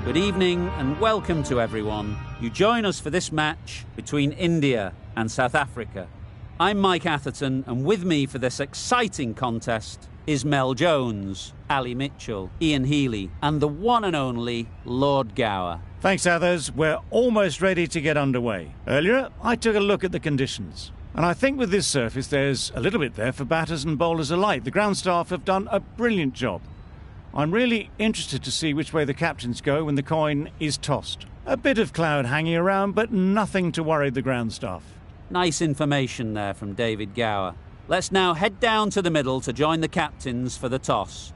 Good evening and welcome to everyone. You join us for this match between India and South Africa. I'm Mike Atherton, and with me for this exciting contest is Mel Jones, Ali Mitchell, Ian Healy and the one and only Lord Gower. Thanks, Athers. We're almost ready to get underway. Earlier, I took a look at the conditions. And I think with this surface, there's a little bit there for batters and bowlers alike. The ground staff have done a brilliant job. I'm really interested to see which way the captains go when the coin is tossed. A bit of cloud hanging around, but nothing to worry the ground staff. Nice information there from David Gower. Let's now head down to the middle to join the captains for the toss.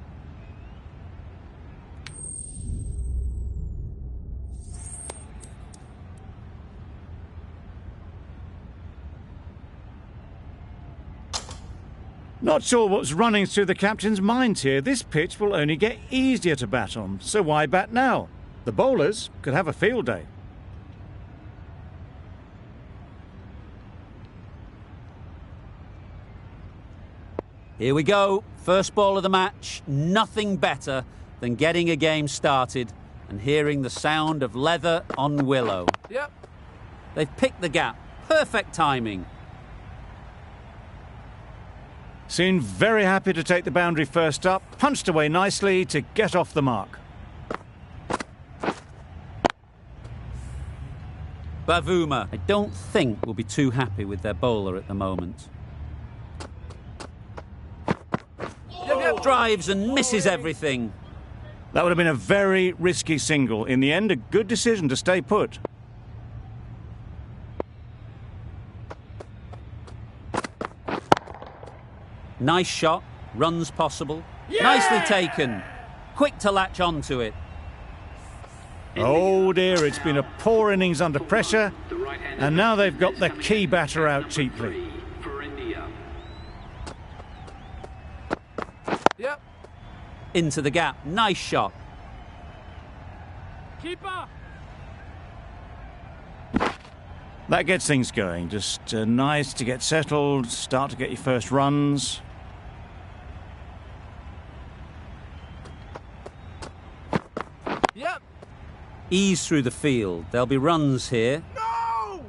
Not sure what's running through the captain's minds here. This pitch will only get easier to bat on, so why bat now? The bowlers could have a field day. Here we go. First ball of the match. Nothing better than getting a game started and hearing the sound of leather on willow. Yep. They've picked the gap. Perfect timing. Seemed very happy to take the boundary first up, punched away nicely to get off the mark. Bavuma, I don't think will be too happy with their bowler at the moment. Drives and misses everything. That would have been a very risky single. In the end, a good decision to stay put. Nice shot, runs possible. Yeah! Nicely taken. Quick to latch onto it. Oh dear, it's been a poor innings under pressure, and now they've got the key batter out cheaply. Yep. Into the gap, nice shot. Keeper. That gets things going. Just nice to get settled, start to get your first runs. Yep. Ease through the field. There'll be runs here. No!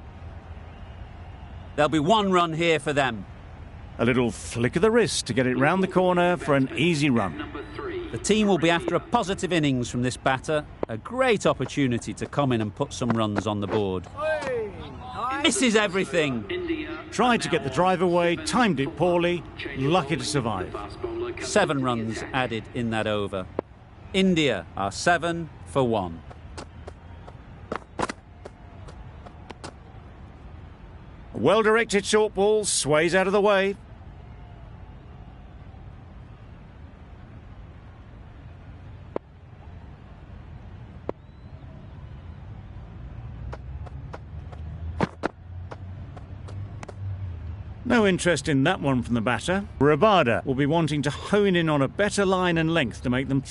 There'll be one run here for them. A little flick of the wrist to get it round the corner for an easy run. The team will be after a positive innings from this batter. A great opportunity to come in and put some runs on the board. Hey, nice. Misses everything. Tried to get the drive away, timed it poorly, lucky to survive. 7 runs added in that over. India are 7 for 1. A well-directed short ball sways out of the way. No interest in that one from the batter. Rabada will be wanting to hone in on a better line and length to make them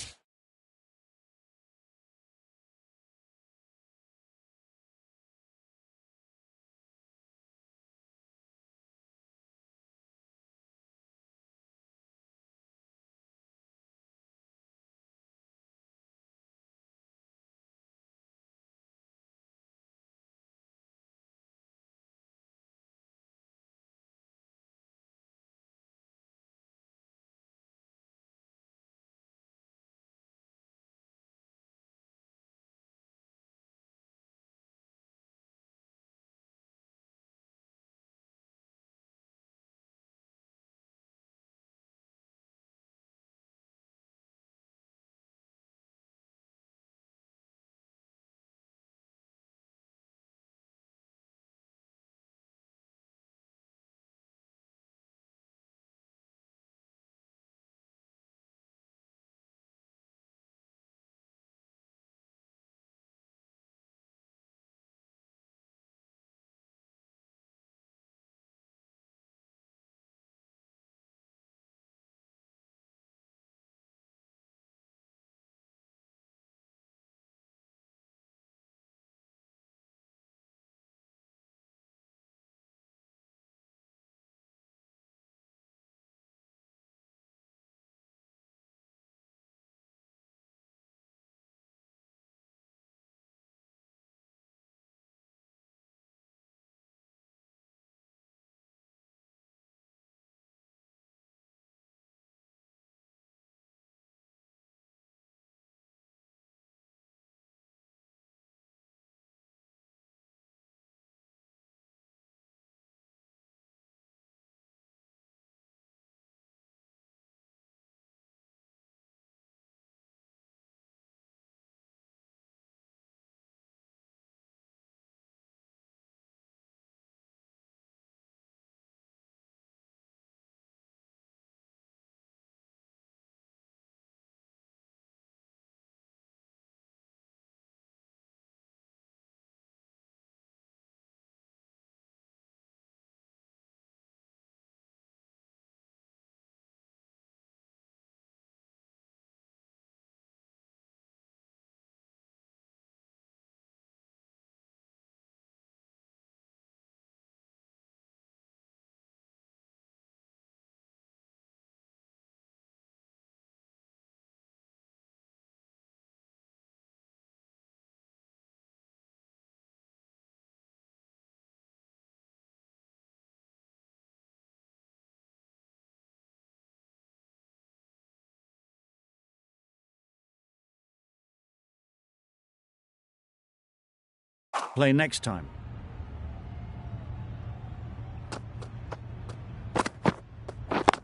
Play next time.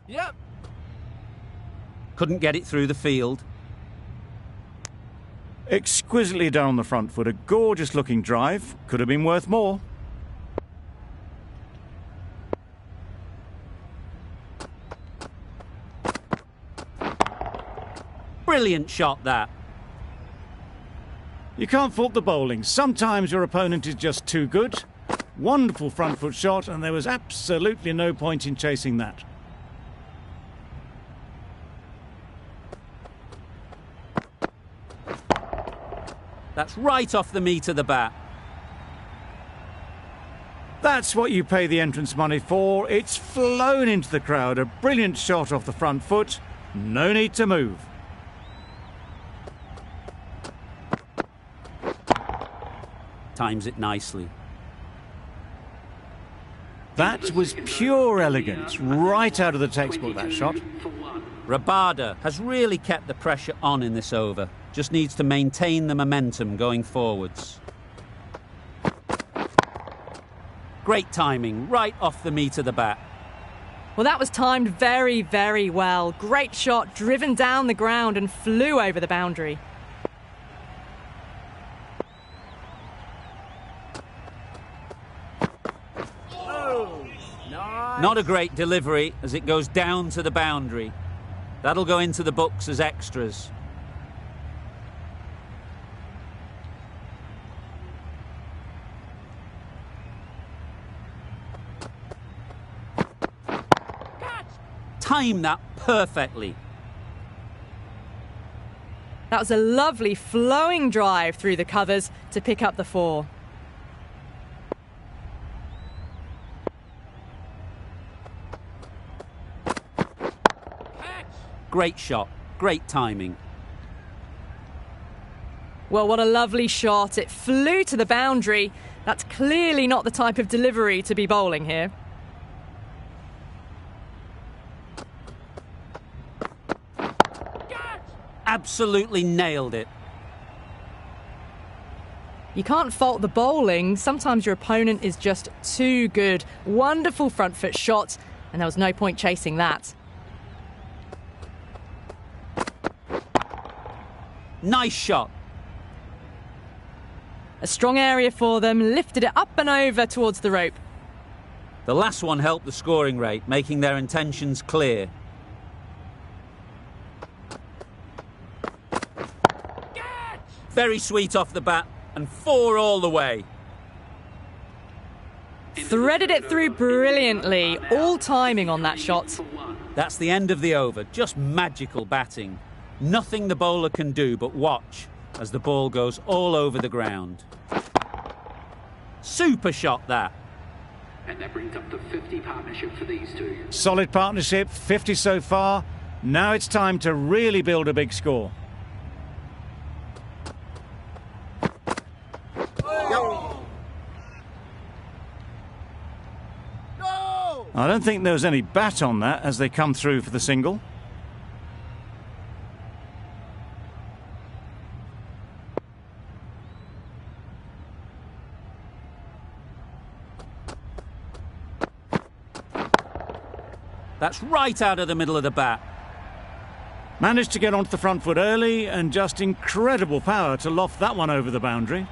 Yep. Couldn't get it through the field. Exquisitely done on the front foot. A gorgeous looking drive. Could have been worth more. Brilliant shot, that. You can't fault the bowling. Sometimes your opponent is just too good. Wonderful front foot shot, and there was absolutely no point in chasing that. That's right off the meat of the bat. That's what you pay the entrance money for. It's flown into the crowd. A brilliant shot off the front foot. No need to move. Times it nicely. That was pure elegance. Right out of the textbook, that shot. Rabada has really kept the pressure on in this over. Just needs to maintain the momentum going forwards. Great timing, right off the meat of the bat. Well, that was timed very, very well. Great shot, driven down the ground and flew over the boundary. Not a great delivery as it goes down to the boundary. That'll go into the books as extras. Time that perfectly. That was a lovely flowing drive through the covers to pick up the 4. Great shot, great timing. Well, what a lovely shot. It flew to the boundary. That's clearly not the type of delivery to be bowling here. Absolutely nailed it. You can't fault the bowling. Sometimes your opponent is just too good. Wonderful front foot shot, and there was no point chasing that. Nice shot. A strong area for them, lifted it up and over towards the rope. The last one helped the scoring rate, making their intentions clear. Very sweet off the bat, and 4 all the way. Threaded it through brilliantly, all timing on that shot. That's the end of the over, just magical batting. Nothing the bowler can do but watch as the ball goes all over the ground. Super shot, that. And that brings up the 50 partnership for these two. Solid partnership, 50 so far. Now it's time to really build a big score. I don't think there was any bat on that as they come through for the single. That's right out of the middle of the bat. Managed to get onto the front foot early and just incredible power to loft that one over the boundary.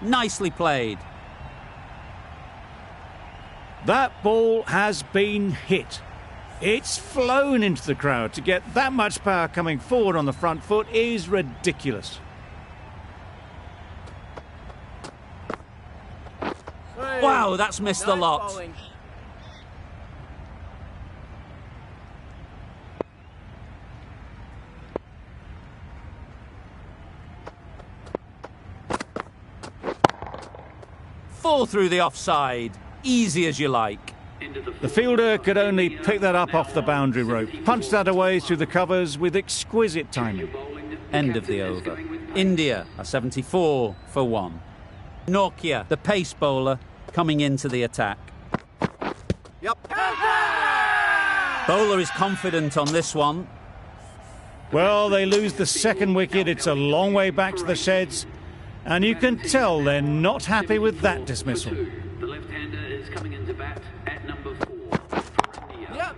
Nicely played. That ball has been hit. It's flown into the crowd. To get that much power coming forward on the front foot is ridiculous. Wow, that's missed the lot. Bowling. Fall through the offside. Easy as you like. The fielder could only pick that up off the boundary rope. Punched that away through the covers with exquisite timing. End of the over. India are 74 for 1. Nokia, the pace bowler, coming into the attack. Yep. Bowler is confident on this one. Well, they lose the second wicket. It's a long way back to the sheds. And you can tell they're not happy with that dismissal. The left-hander is coming into bat at number 4 for India. Yep.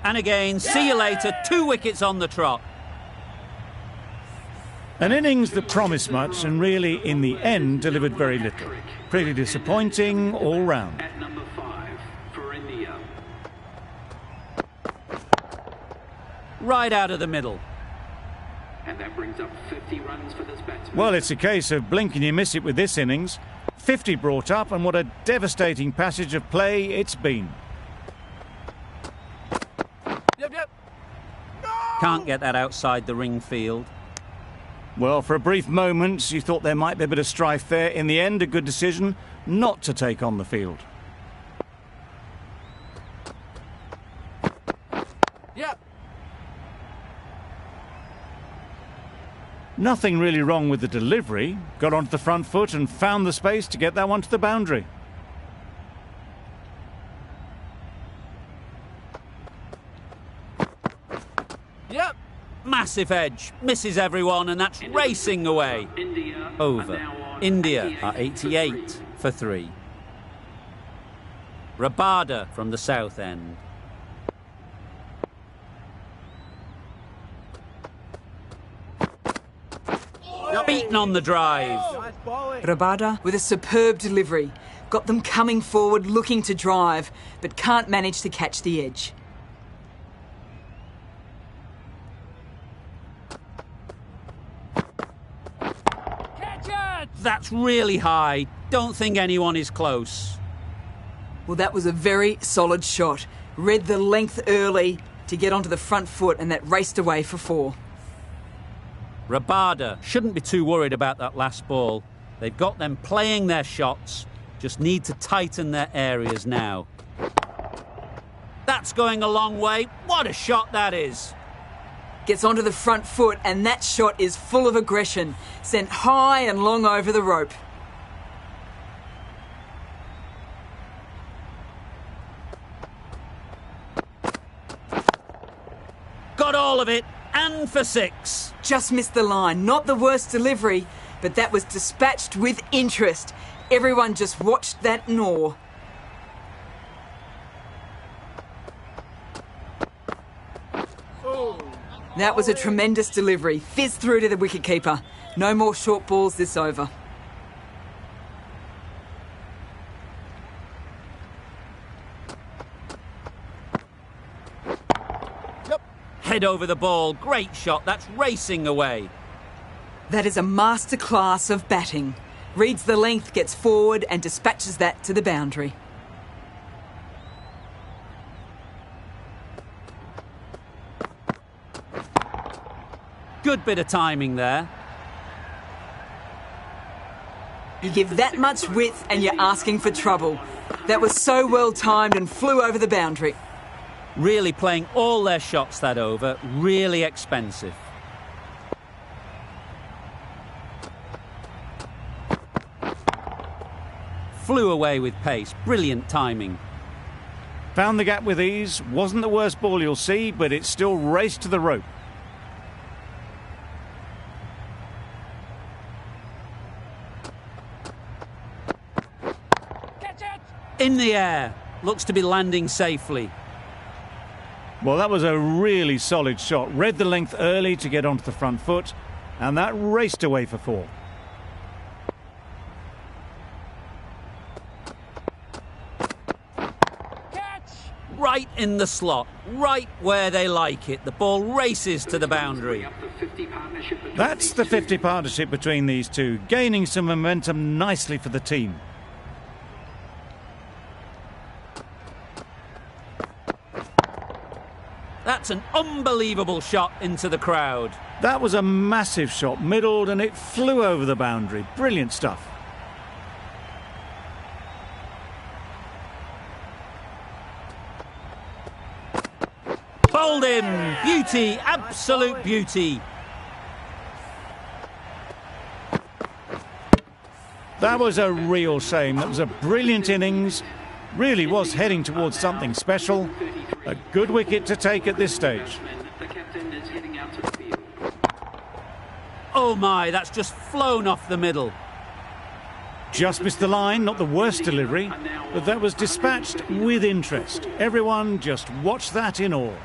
And again, see you later, 2 wickets on the trot. An innings that promised much and really, in the end, delivered very little. Pretty disappointing all round. At number 5 for India. Right out of the middle. And that brings up 50 runs for this batsman. Well, it's a case of blink and you miss it with this innings. 50 brought up, and what a devastating passage of play it's been. Yep. Can't get that outside the ring field. Well, for a brief moment, you thought there might be a bit of strife there. In the end, a good decision not to take on the field. Yep. Nothing really wrong with the delivery. Got onto the front foot and found the space to get that one to the boundary. Yep. Massive edge, misses everyone, and that's racing away. India Over. are now on India are 88 for 3. Rabada from the south end. Beaten on the drive. Rabada with a superb delivery. Got them coming forward looking to drive, but can't manage to catch the edge. That's really high. Don't think anyone is close. Well, that was a very solid shot. Read the length early to get onto the front foot, and that raced away for 4. Rabada shouldn't be too worried about that last ball. They've got them playing their shots, just need to tighten their areas now. That's going a long way. What a shot that is. Gets onto the front foot, and that shot is full of aggression, sent high and long over the rope. Got all of it, and for 6. Just missed the line. Not the worst delivery, but that was dispatched with interest. Everyone just watched that in awe. That was a tremendous delivery. Fizzed through to the wicketkeeper. No more short balls this over. Head over the ball, great shot, that's racing away. That is a masterclass of batting. Reads the length, gets forward and dispatches that to the boundary. Good bit of timing there. You give that much width and you're asking for trouble. That was so well timed and flew over the boundary. Really playing all their shots that over, really expensive. Flew away with pace, brilliant timing. Found the gap with ease. Wasn't the worst ball you'll see, but it still raced to the rope. In the air, looks to be landing safely. Well, that was a really solid shot. Read the length early to get onto the front foot, and that raced away for 4. Right in the slot, right where they like it. The ball races to the boundary. That's the 50 partnership between these two, gaining some momentum nicely for the team. That's an unbelievable shot into the crowd. That was a massive shot, middled, and it flew over the boundary. Brilliant stuff. Bowled him! Beauty, absolute beauty. That was a real shame. That was a brilliant innings, Really was heading towards something special. A good wicket to take at this stage. The captain is heading out to the field. Oh my, that's just flown off the middle. Just missed the line, not the worst delivery, but that was dispatched with interest. Everyone just watched that in awe.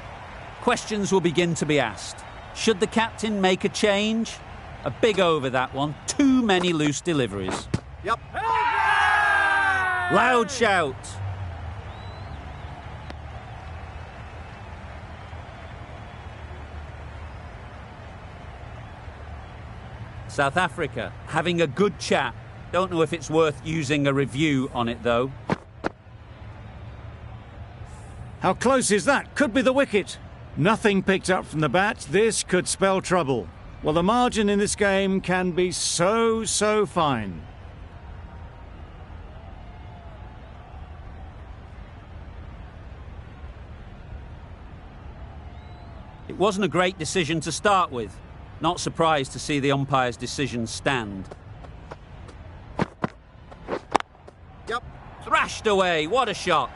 Questions will begin to be asked. Should the captain make a change? A big over that one. Too many loose deliveries. Yep. Loud shout. South Africa having a good chat. Don't know if it's worth using a review on it though. How close is that? Could be the wicket. Nothing picked up from the bat. This could spell trouble. Well, the margin in this game can be so fine. It wasn't a great decision to start with. Not surprised to see the umpire's decision stand. Yep. Thrashed away, what a shot.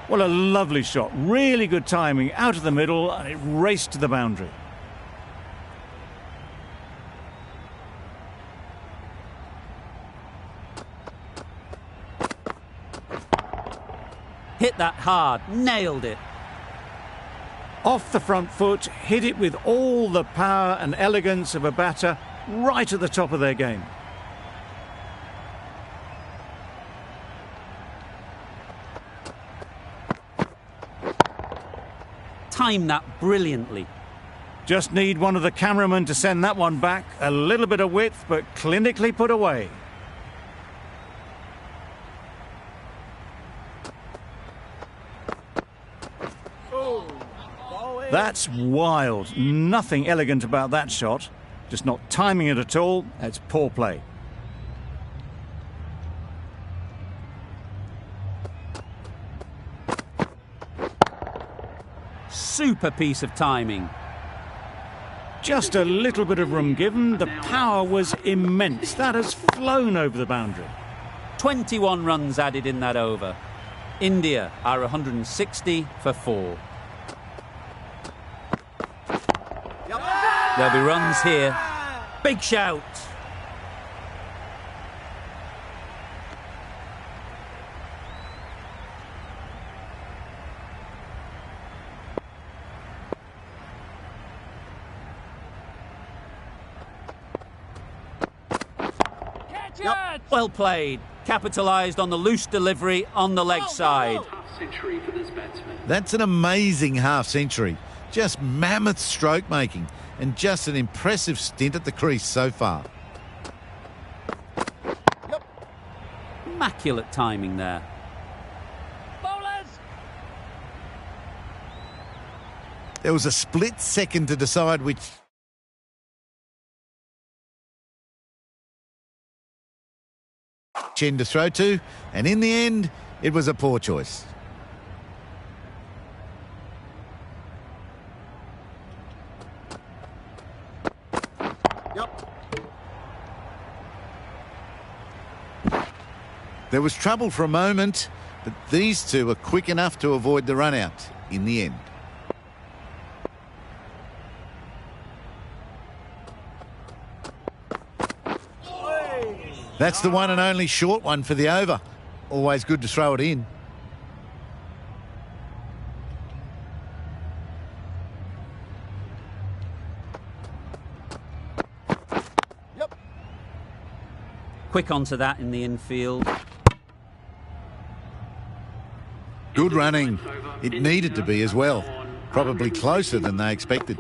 Well, a lovely shot. Really good timing. Out of the middle, and it raced to the boundary. Hit that hard, nailed it. Off the front foot, hit it with all the power and elegance of a batter right at the top of their game. Timed that brilliantly. Just need one of the cameramen to send that one back. A little bit of width, but clinically put away. That's wild. Nothing elegant about that shot. Just not timing it at all. It's poor play. Super piece of timing. Just a little bit of room given. The power was immense. That has flown over the boundary. 21 runs added in that over. India are 160 for 4. There'll be runs here. Big shout. Yep. Well played. Capitalised on the loose delivery on the leg side. Half century for this batsman. That's an amazing half century. Just mammoth stroke making and just an impressive stint at the crease so far. Immaculate timing there. Bowlers. There was a split second to decide which end to throw to, and in the end, it was a poor choice. There was trouble for a moment, but these two were quick enough to avoid the run-out in the end. That's the one and only short one for the over. Always good to throw it in. Quick onto that in the infield. Good running. It needed to be as well. Probably closer than they expected.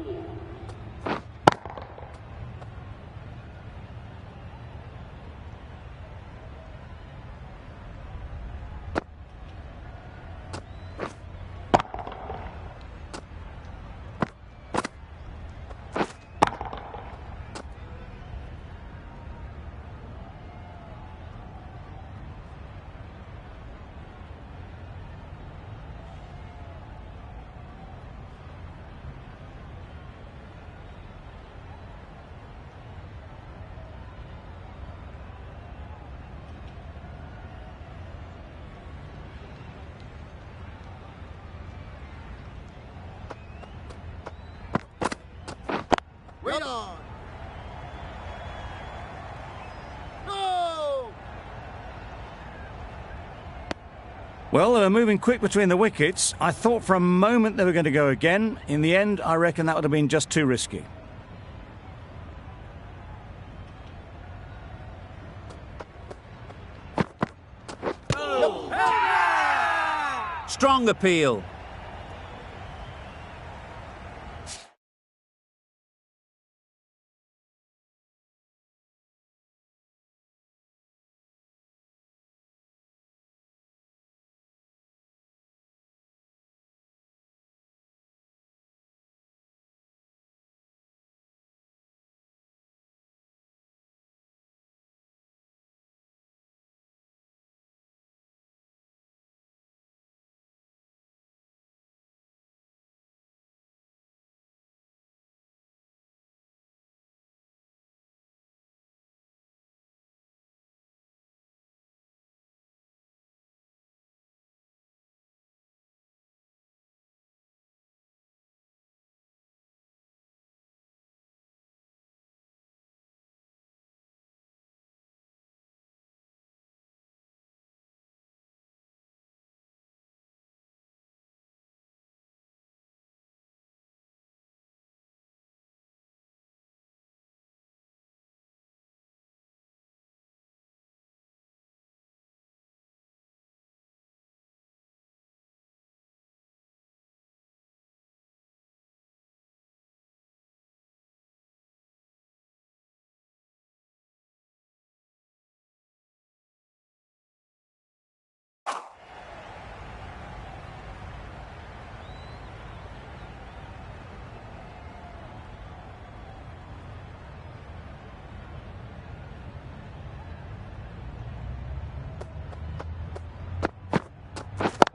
Wait on. No! Well, they were moving quick between the wickets. I thought for a moment they were going to go again. In the end, I reckon that would have been just too risky. Strong appeal.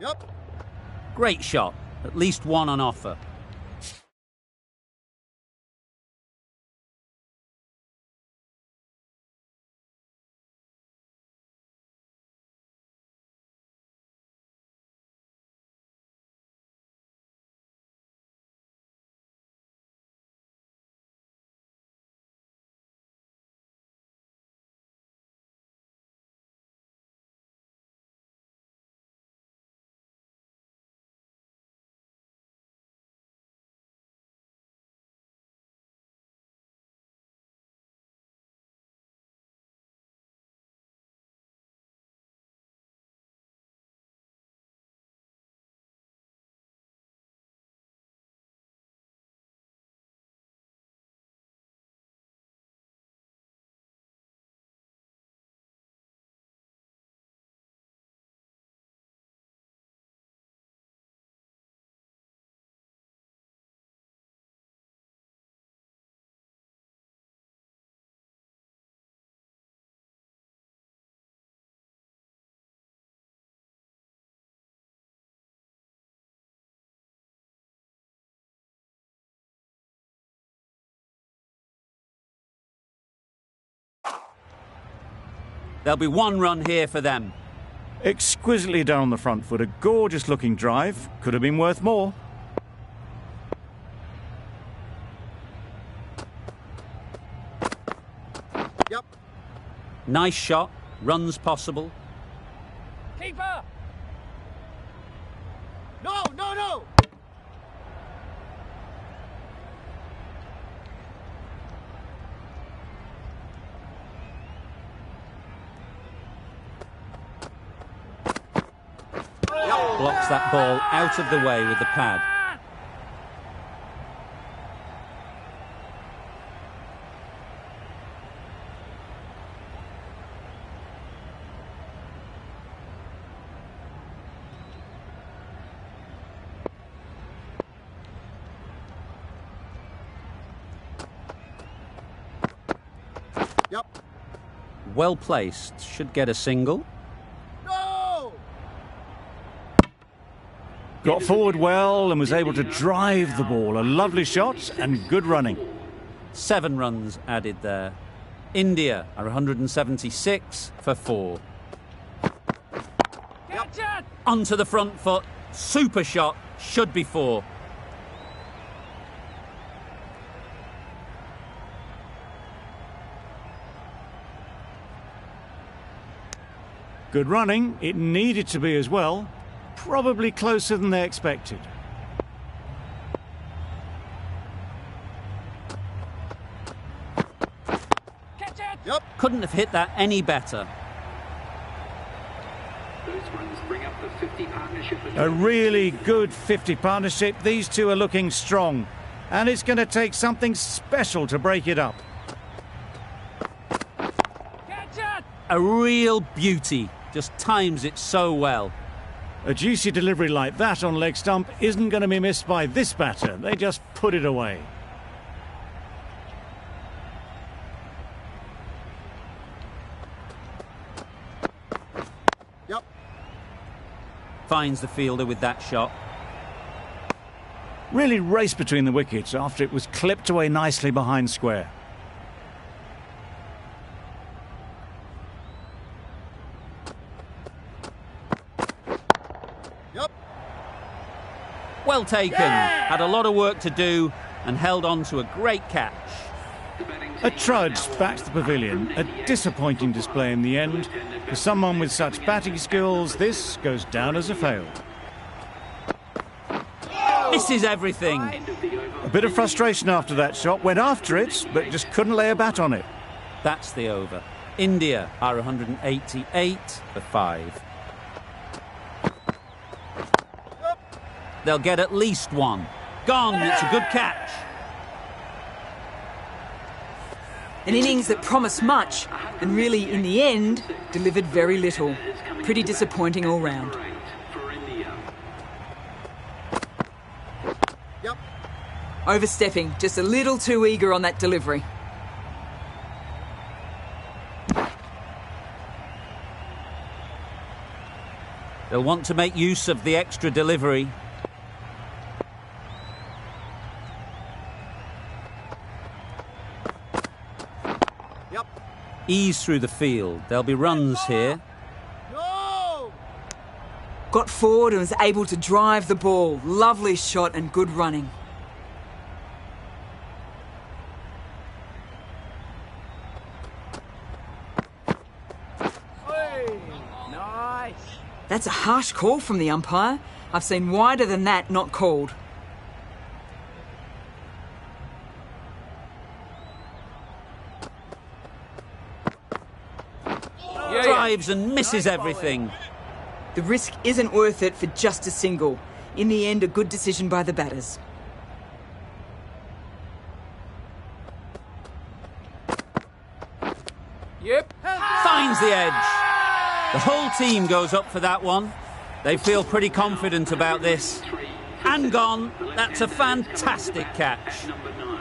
Yep. Great shot. At least one on offer. There'll be one run here for them. Exquisitely done on the front foot. A gorgeous looking drive. Could have been worth more. Yep. Nice shot. Runs possible. Keeper! No, no, no! Blocks that ball out of the way with the pad. Yep. Well placed. Should get a single. No! Got forward well and was able to drive the ball. A lovely shot and good running. 7 runs added there. India are 176 for 4. Catch it! Onto the front foot. Super shot. Should be 4. Good running, it needed to be as well. Probably closer than they expected. Yep. Couldn't have hit that any better. Those runs bring up the 50 partnership. A really good 50 partnership. These two are looking strong. And it's going to take something special to break it up. A real beauty. Just times it so well. A juicy delivery like that on leg stump isn't going to be missed by this batter. They just put it away. Yep. Finds the fielder with that shot. Really raced between the wickets after it was clipped away nicely behind square. Yep. Well taken. Had a lot of work to do and held on to a great catch. A trudge back to the pavilion. A disappointing display in the end. For someone with such batting skills, this goes down as a fail. Misses everything. A bit of frustration after that shot. Went after it, but just couldn't lay a bat on it. That's the over. India are 188 for 5. They'll get at least one. Gone. It's a good catch. An innings that promised much and really, in the end, delivered very little. Pretty disappointing all round. Yep. Overstepping, just a little too eager on that delivery. They'll want to make use of the extra delivery. Yep. Ease through the field. There'll be runs here. No! Got forward and was able to drive the ball. Lovely shot and good running. Nice. That's a harsh call from the umpire. I've seen wider than that not called. Drives and misses everything. The risk isn't worth it for just a single. In the end, a good decision by the batters. Yep. Finds the edge. The whole team goes up for that one. They feel pretty confident about this. And gone. That's a fantastic catch. Number 9.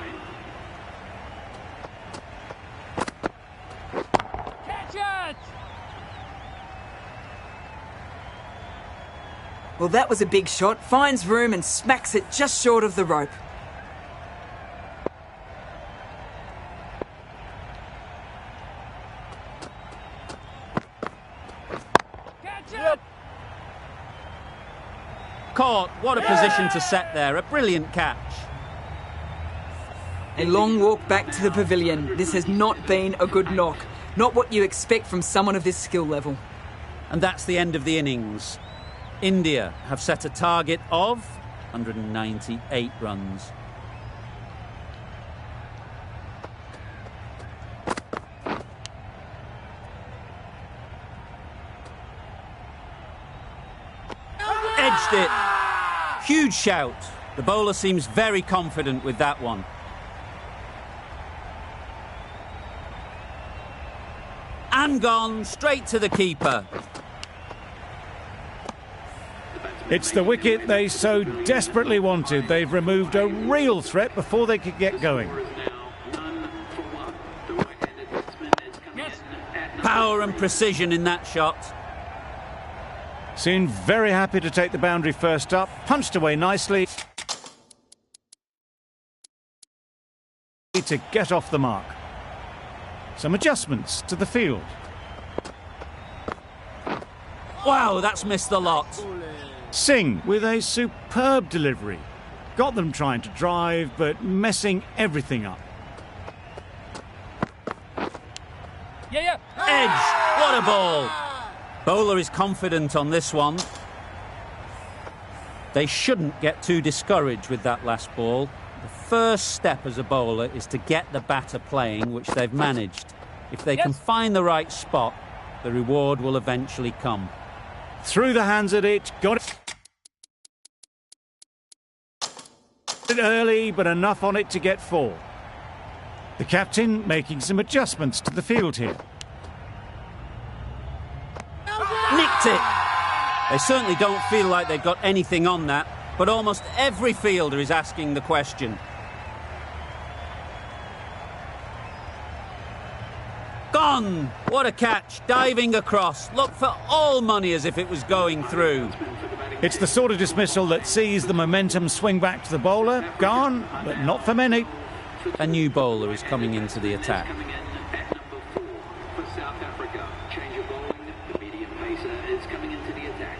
Catch it! Well, that was a big shot. Finds room and smacks it just short of the rope. Catch it! Caught. What a position to set there. A brilliant catch. A long walk back to the pavilion. This has not been a good knock. Not what you expect from someone of this skill level. And that's the end of the innings. India have set a target of 198 runs. Edged it. Huge shout. The bowler seems very confident with that one. And gone straight to the keeper. It's the wicket they so desperately wanted. They've removed a real threat before they could get going. Power and precision in that shot. Seemed very happy to take the boundary first up. Punched away nicely to get off the mark. Some adjustments to the field. Wow, that's missed the lot. Singh with a superb delivery. Got them trying to drive, but messing everything up. Yeah. Edge. What a ball. Bowler is confident on this one. They shouldn't get too discouraged with that last ball. The first step as a bowler is to get the batter playing, which they've managed. If they can find the right spot, the reward will eventually come. Through the hands at it, got it early, but enough on it to get 4. The captain making some adjustments to the field here. Nicked it! They certainly don't feel like they've got anything on that, but almost every fielder is asking the question. Gone! What a catch, diving across. Looked for all money as if it was going through. It's the sort of dismissal that sees the momentum swing back to the bowler. Gone, but not for many. A new bowler is coming into the attack. Coming in at number 4 for South Africa. Change of bowling. The medium pacer is coming into the attack.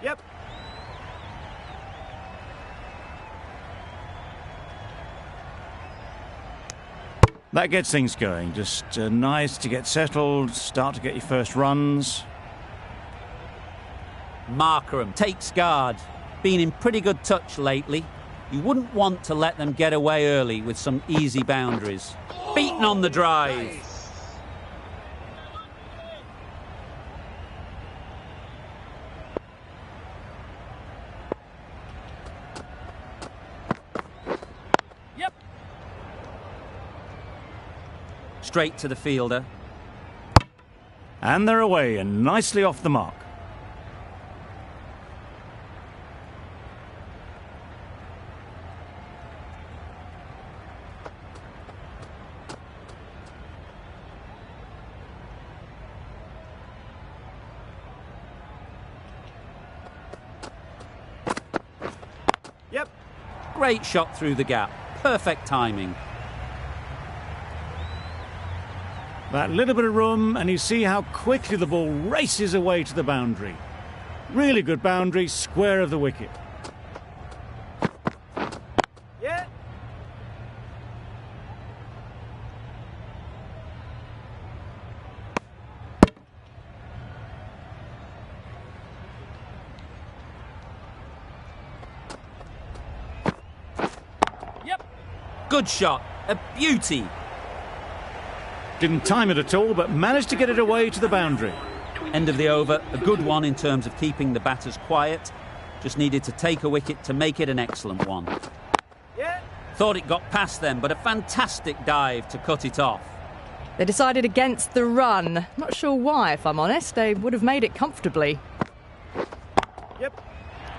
Yep. That gets things going. Just nice to get settled, start to get your first runs. Markram takes guard. Been in pretty good touch lately. You wouldn't want to let them get away early with some easy boundaries. Beaten on the drive. Yep. Straight to the fielder. And they're away and nicely off the mark. Yep. Great shot through the gap. Perfect timing. That little bit of room, and you see how quickly the ball races away to the boundary. Really good boundary, square of the wicket. Yeah. Yep. Good shot. A beauty. Didn't time it at all, but managed to get it away to the boundary. End of the over. A good one in terms of keeping the batters quiet. Just needed to take a wicket to make it an excellent one. Yeah. Thought it got past them, but a fantastic dive to cut it off. They decided against the run. Not sure why, if I'm honest. They would have made it comfortably. Yep.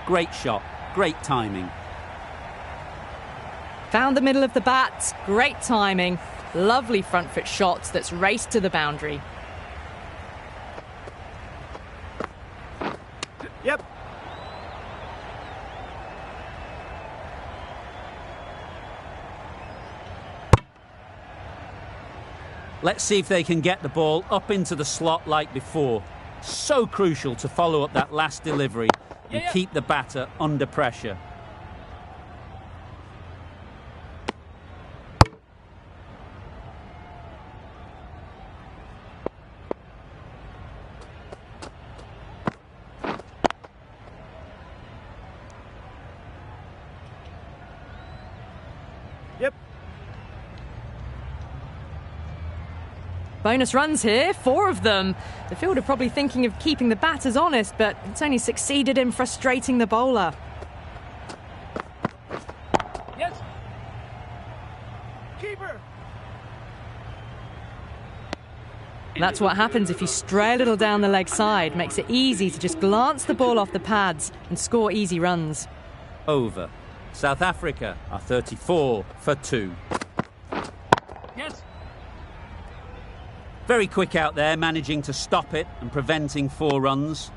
Great shot. Great timing. Found the middle of the bat. Great timing. Lovely front foot shots that's raced to the boundary. Yep. Let's see if they can get the ball up into the slot like before. So crucial to follow up that last delivery and keep the batter under pressure. Yep. Bonus runs here, 4 of them. The fielder probably thinking of keeping the batters honest, but it's only succeeded in frustrating the bowler. Yes. Keeper. That's what happens if you stray a little down the leg side. Makes it easy to just glance the ball off the pads and score easy runs. Over. South Africa are 34 for 2. Yes. Very quick out there, managing to stop it and preventing 4 runs.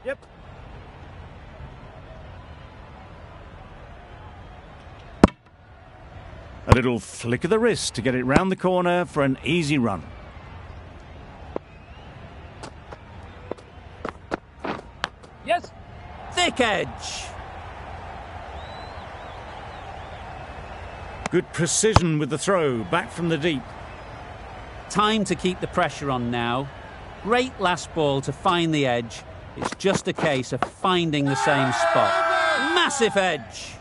Yep. A little flick of the wrist to get it round the corner for an easy run. thick edge. Good precision with the throw, back from the deep. Time to keep the pressure on now. Great last ball to find the edge. It's just a case of finding the same spot. Massive edge.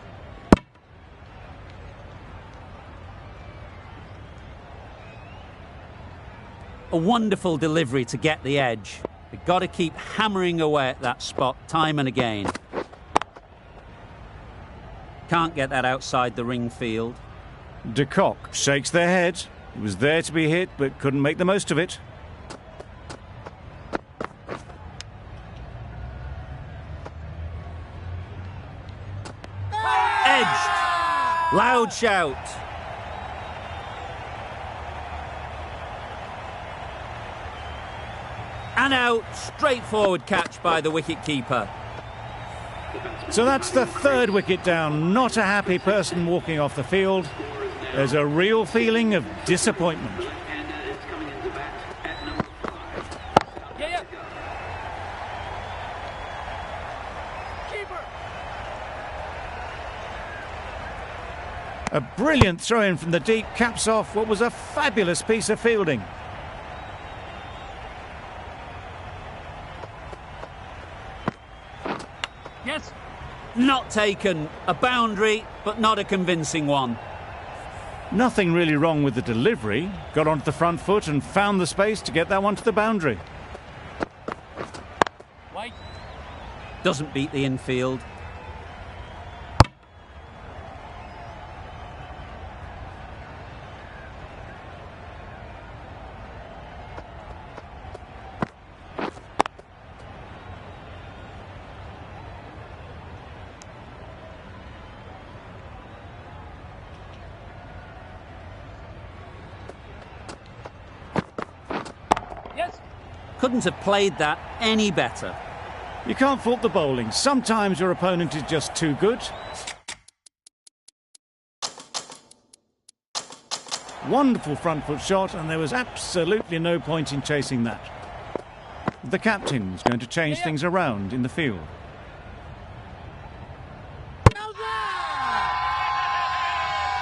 A wonderful delivery to get the edge. They've got to keep hammering away at that spot time and again. Can't get that outside the ring field. De Kock shakes their head. He was there to be hit, but couldn't make the most of it. Edged. Loud shout. And out. Straightforward catch by the wicket-keeper. So that's the third wicket down. Not a happy person walking off the field. There's a real feeling of disappointment. Left-hander is coming into bat at number 5. Yeah. Keeper. A brilliant throw-in from the deep caps off what was a fabulous piece of fielding. Yes. Not taken. A boundary, but not a convincing one. Nothing really wrong with the delivery. Got onto the front foot and found the space to get that one to the boundary. White. Doesn't beat the infield. Yes. Couldn't have played that any better. You can't fault the bowling. Sometimes your opponent is just too good. Wonderful front foot shot, and there was absolutely no point in chasing that. The captain's going to change things around in the field.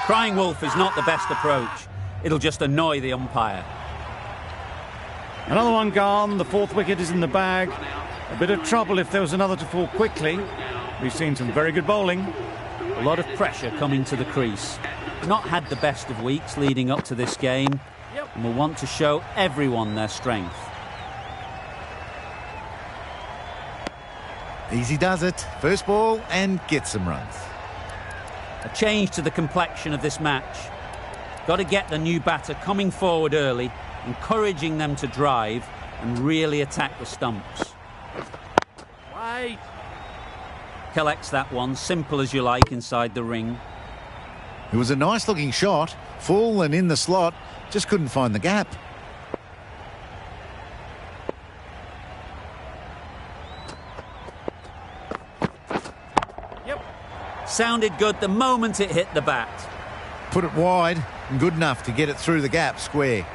Crying wolf is not the best approach. It'll just annoy the umpire. Another one gone. The fourth wicket is in the bag. A bit of trouble if there was another to fall quickly. We've seen some very good bowling. A lot of pressure coming to the crease. Not had the best of weeks leading up to this game, and will want to show everyone their strength. Easy does it. First ball and gets some runs. A change to the complexion of this match. Got to get the new batter coming forward early, encouraging them to drive and really attack the stumps. White. Collects that one, simple as you like, inside the ring. It was a nice looking shot, full and in the slot, just couldn't find the gap. Yep. Sounded good the moment it hit the bat. Put it wide and good enough to get it through the gap square.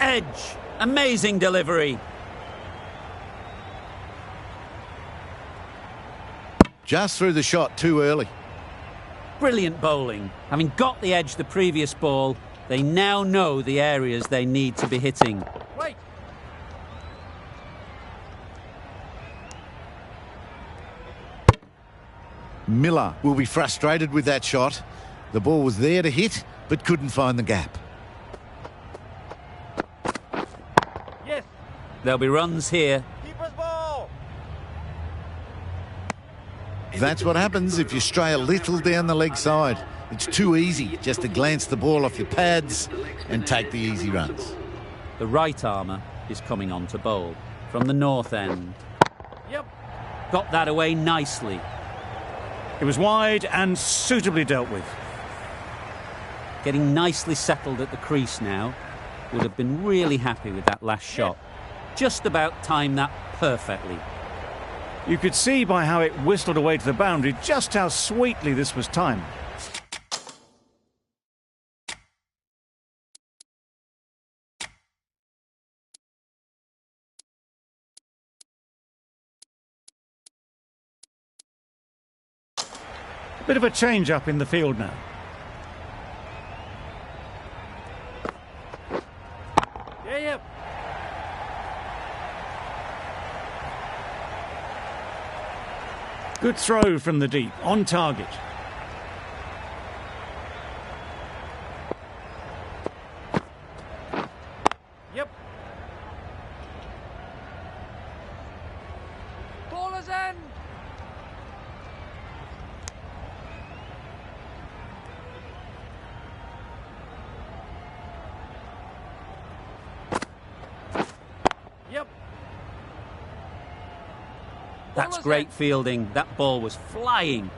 Edge. Amazing delivery. Just through the shot too early. Brilliant bowling. Having got the edge the previous ball, they now know the areas they need to be hitting. Wait. Miller will be frustrated with that shot. The ball was there to hit, but couldn't find the gap. Yes. There'll be runs here. Keeper's ball. That's what happens if you stray a little down the leg side. It's too easy just to glance the ball off your pads and take the easy runs. The right armour is coming on to bowl from the north end. Yep. Got that away nicely. It was wide and suitably dealt with. Getting nicely settled at the crease now. Would have been really happy with that last shot. Just about timed that perfectly. You could see by how it whistled away to the boundary just how sweetly this was timed. Bit of a change up in the field now. Yep. Good throw from the deep, on target. Yep. Baller's end. Yep. That's great fielding. That ball was flying.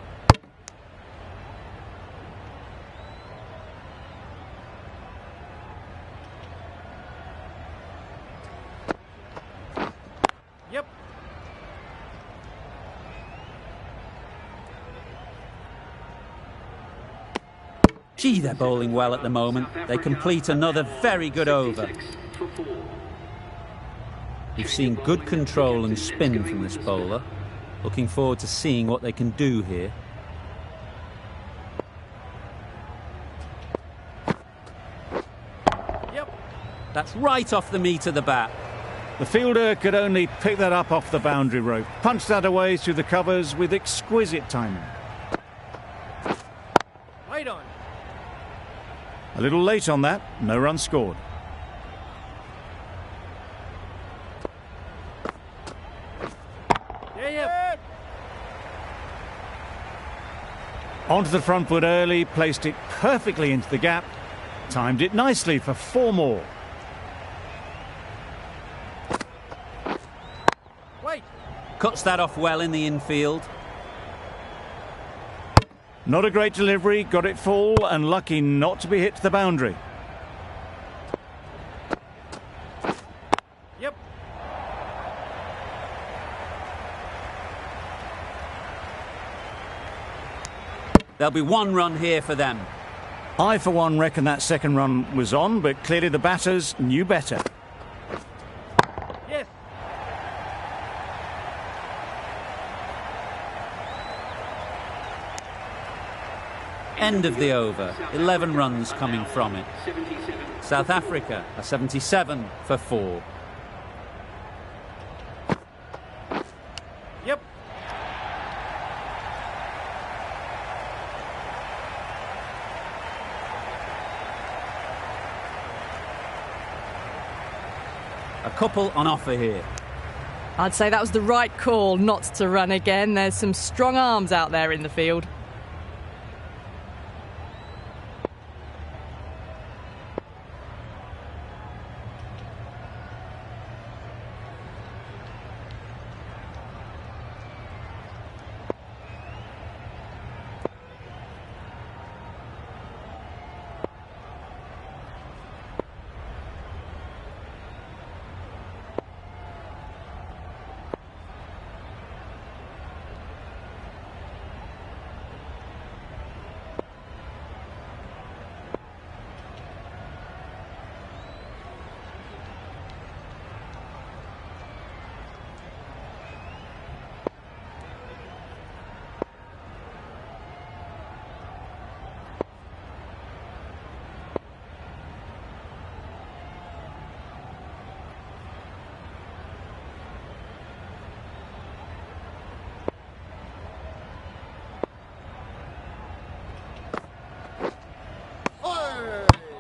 Yep. Gee, they're bowling well at the moment. They complete another very good over. 66 for 4. We've seen good control and spin from this bowler. Looking forward to seeing what they can do here. Yep. That's right off the meat of the bat. The fielder could only pick that up off the boundary rope, punch that away through the covers with exquisite timing. Right on. A little late on that, no run scored. Yep. Onto the front foot early, placed it perfectly into the gap, timed it nicely for 4 more. Wait. Cuts that off well in the infield. Not a great delivery, got it full and lucky not to be hit to the boundary. Yep. There'll be 1 run here for them. I, for one, reckon that second run was on, but clearly the batters knew better. Yes. End of the over. 11 runs coming from it. 77. South Africa are 77 for 4. Yep. A couple on offer here. I'd say that was the right call not to run again. There's some strong arms out there in the field.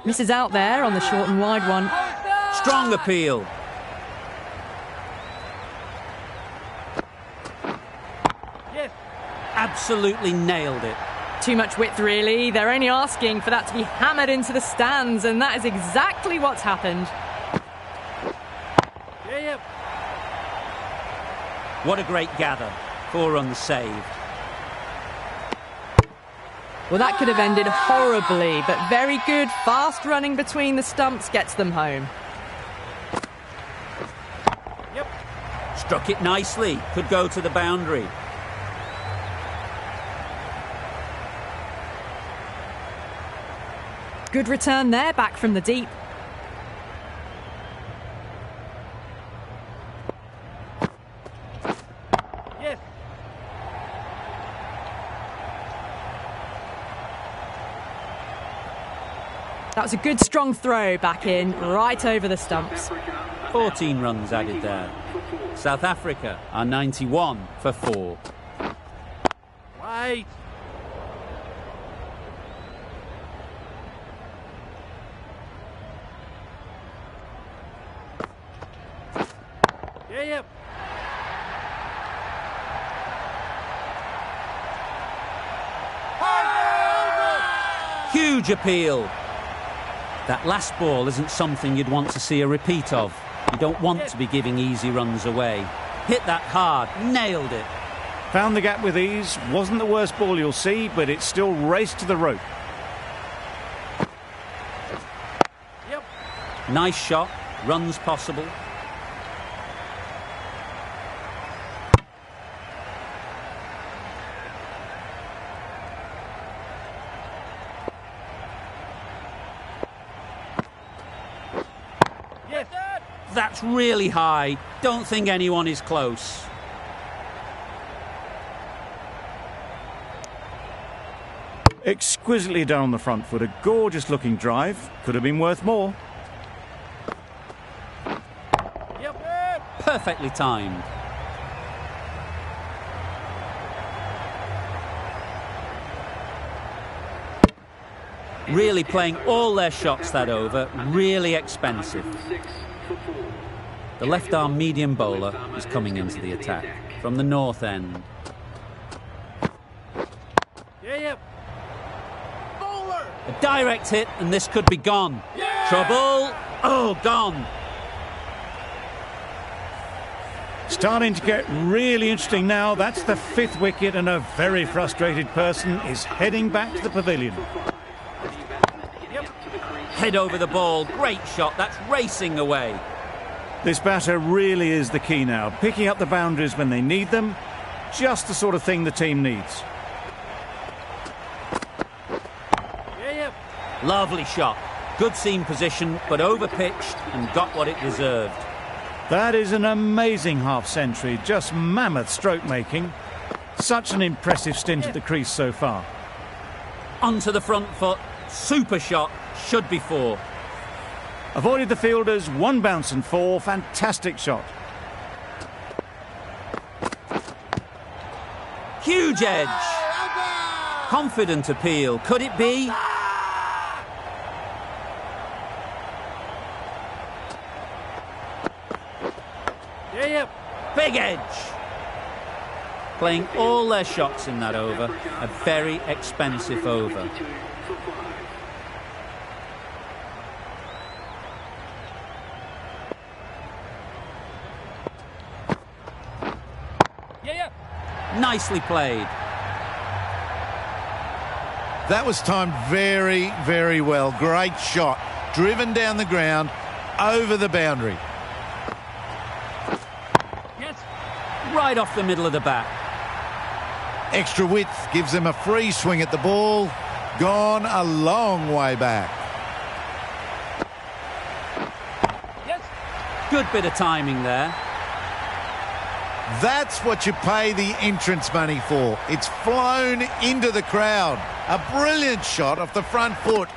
Misses out there on the short and wide one. Strong appeal. Yes. Absolutely nailed it. Too much width, really. They're only asking for that to be hammered into the stands, and that is exactly what's happened. Yep. What a great gather. 4 runs saved. Well, that could have ended horribly, but very good. Fast running between the stumps gets them home. Yep. Struck it nicely. Could go to the boundary. Good return there, back from the deep. Yes. That was a good strong throw back in, right over the stumps. 14 runs added there. South Africa are 91 for 4. Wait. Yep. Huge appeal. That last ball isn't something you'd want to see a repeat of. You don't want to be giving easy runs away. Hit that hard, nailed it. Found the gap with ease. Wasn't the worst ball you'll see, but it still raced to the rope. Yep. Nice shot, runs possible. Yes. That's really high. Don't think anyone is close. Exquisitely done on the front foot. A gorgeous looking drive. Could have been worth more. Yep. Perfectly timed. Really playing all their shots that over. Really expensive. The left-arm medium bowler is coming into the attack from the north end. Yep. A direct hit and this could be gone. Trouble. Oh, gone. Starting to get really interesting now. That's the 5th wicket and a very frustrated person is heading back to the pavilion. Head over the ball. Great shot. That's racing away. This batter really is the key now. Picking up the boundaries when they need them. Just the sort of thing the team needs. Yep. Lovely shot. Good seam position, but over-pitched and got what it deserved. That is an amazing half-century. Just mammoth stroke making. Such an impressive stint at the crease so far. Onto the front foot. Super shot. Should be 4. Avoided the fielders, 1 bounce and 4. Fantastic shot. Huge edge. Confident appeal. Could it be? Yep. Big edge. Playing all their shots in that over. A very expensive over. Yep. Nicely played. That was timed very, very well. Great shot. Driven down the ground, over the boundary. Yes. Right off the middle of the bat. Extra width gives them a free swing at the ball. Gone a long way back. Yes. Good bit of timing there. That's what you pay the entrance money for. It's flown into the crowd. A brilliant shot off the front foot.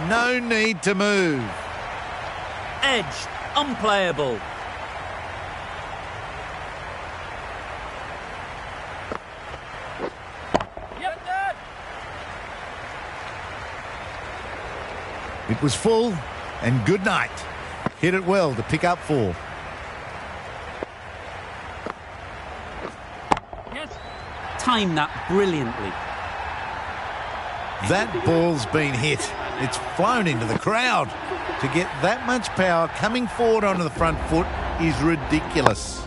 No need to move. Edged. Unplayable. Yep. It was full and good night. Hit it well to pick up 4. Yes. Timed that brilliantly. That ball's been hit. It's flown into the crowd. To get that much power coming forward onto the front foot is ridiculous.